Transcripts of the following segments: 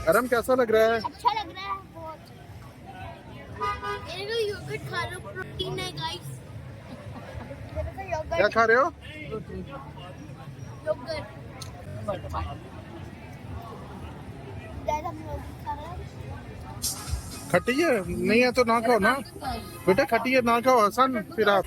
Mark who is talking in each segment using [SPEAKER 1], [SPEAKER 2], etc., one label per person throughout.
[SPEAKER 1] अरम कैसा लग रहा है?
[SPEAKER 2] अच्छा लग रहा है बहुत। ये योगर्ट खा रहे हो, प्रोटीन है गाइस।
[SPEAKER 1] क्या खा रहे हो?
[SPEAKER 2] योगर्ट। गाइस हम योगर्ट खा रहे हैं।
[SPEAKER 1] खट्टी है? नहीं है तो ना खाओ ना बेटा, खट्टी है ना खाओ हसन। फिर आप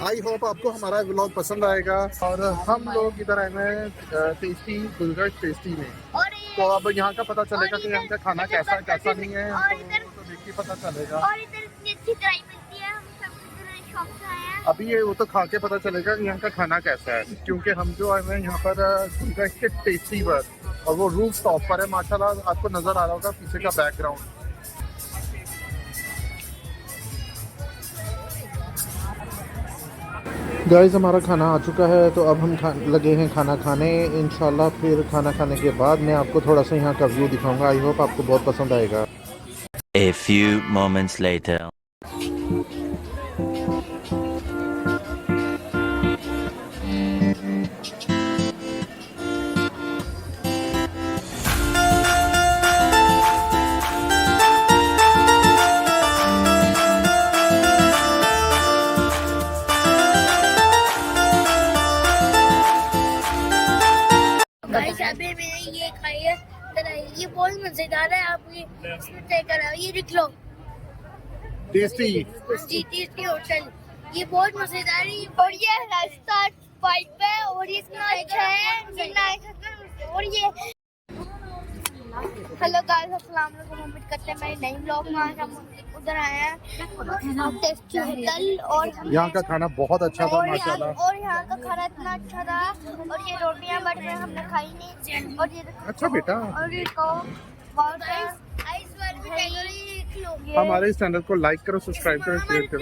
[SPEAKER 1] आई होप आपको हमारा व्लॉग पसंद आएगा। और हम लोग इधर आए हैं टेस्टी गुलगर्ज टेस्टी में, तो अब यहाँ का पता चलेगा कि यहाँ का खाना कैसा कैसा नहीं है, तो देख के पता चलेगा।
[SPEAKER 2] और इधर इतनी अच्छी चाय मिलती है, हम सब इधर शॉप से आए हैं।
[SPEAKER 1] अभी ये वो तो खा के पता चलेगा कि यहाँ का खाना कैसा है, क्योंकि हम जो आए हैं यहाँ पर गुलगर्ज के टेस्टी पर, और वो रूफ टॉप पर है माशाल्लाह। आपको नजर आ रहा होगा पीछे का बैकग्राउंड। गाइस हमारा खाना आ चुका है, तो अब हम लगे हैं खाना खाने। इंशाल्लाह फिर खाना खाने के बाद मैं आपको थोड़ा सा यहाँ का व्यू दिखाऊंगा। आई होप आपको बहुत पसंद आएगा।
[SPEAKER 3] A few moments later.
[SPEAKER 2] अभी मैंने ये खाई है, ये बहुत मजेदार है। आप ये इसमें ट्राई करा, ये देख लो।
[SPEAKER 1] टेस्टी
[SPEAKER 2] जी टेस्टी होटल, ये बहुत मजेदार है। और ये रास्ता 5 पे, और ये इतना अच्छा है। और ये हेलो गाइस, अस्सलाम वालेकुम। उम्मीद करते हैं मेरे नई ब्लॉग में आज हम उधर आए हैं टेस्टी होटल, और
[SPEAKER 1] यहाँ का खाना बहुत अच्छा था माशाल्लाह।
[SPEAKER 2] और यहाँ का खाना इतना अच्छा था। और ये रोटियां बट में हमने खाई नहीं। और ये
[SPEAKER 1] अच्छा बेटा,
[SPEAKER 2] और ये को बहुत
[SPEAKER 1] हमारे इस चैनल को लाइक करो, सब्सक्राइब करो, शेयर करो।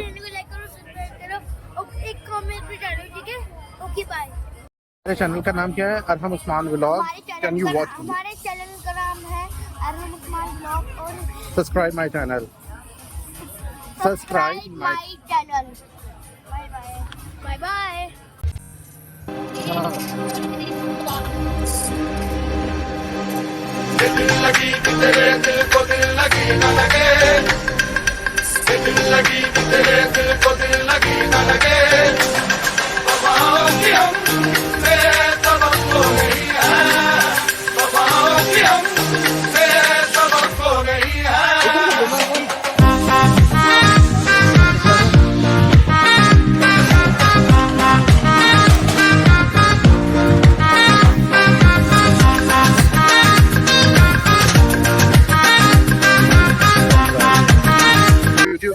[SPEAKER 2] एक कमेंट भी डालो, ठीक है? Okay bye.
[SPEAKER 1] हमारे चैनल का नाम क्या है? Arham Usman vlog. Can you watch?
[SPEAKER 2] हमारे चैनल का नाम है अरहम उस्मान व्लॉग, और
[SPEAKER 1] subscribe my channel. Subscribe
[SPEAKER 2] my channel. Bye bye bye bye.
[SPEAKER 4] दिल लगी तेरे दिल को दिल लगी न लगे, दिल लगी तेरे दिल को दिल लगी न लगे। वफाओं की हम तेरे तवक्को नहीं है, वफाओं की हम तेरे तवक्को नहीं है।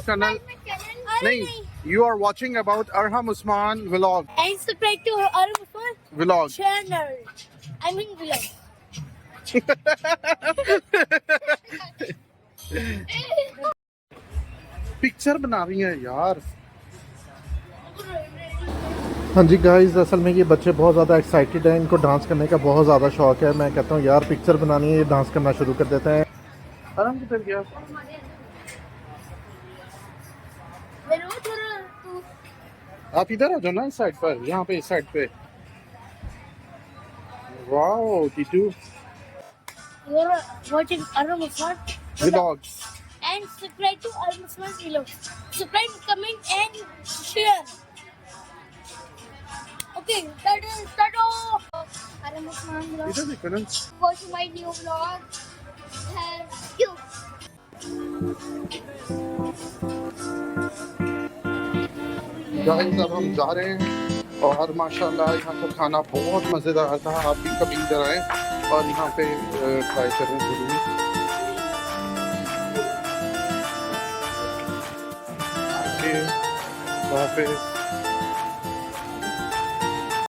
[SPEAKER 1] चैनल नहीं, you are watching about Arham Usman vlog.
[SPEAKER 2] And subscribe to Arham Usman
[SPEAKER 1] Vlog.
[SPEAKER 2] channel. I mean vlog.
[SPEAKER 1] Picture बना रही है यार। हाँ जी गाइस, असल में ये बच्चे बहुत ज़्यादा एक्साइटेड हैं, इनको डांस करने का बहुत ज़्यादा शौक है। मैं कहता हूँ यार पिक्चर बनानी है, ये डांस करना शुरू कर देते हैं। आराम किधर गया? आप इधर आ जाओ ना, इस साइड पर, यहाँ पे इस साइड पे। Wow Titu.
[SPEAKER 2] You're watching Arham Usman
[SPEAKER 1] Vlogs.
[SPEAKER 2] and subscribe to Arham Usman vlog. Subscribe, comment and share. Okay, start off. Arham Usman vlog.
[SPEAKER 1] इधर देखो ना।
[SPEAKER 2] Watch my new vlog. Thank you.
[SPEAKER 1] Guys अब हम जा रहे हैं, और माशाल्लाह यहाँ का खाना बहुत मज़ेदार था। आप भी कभी इधर आए और यहाँ पे ट्राई करें जरूर। वहाँ पे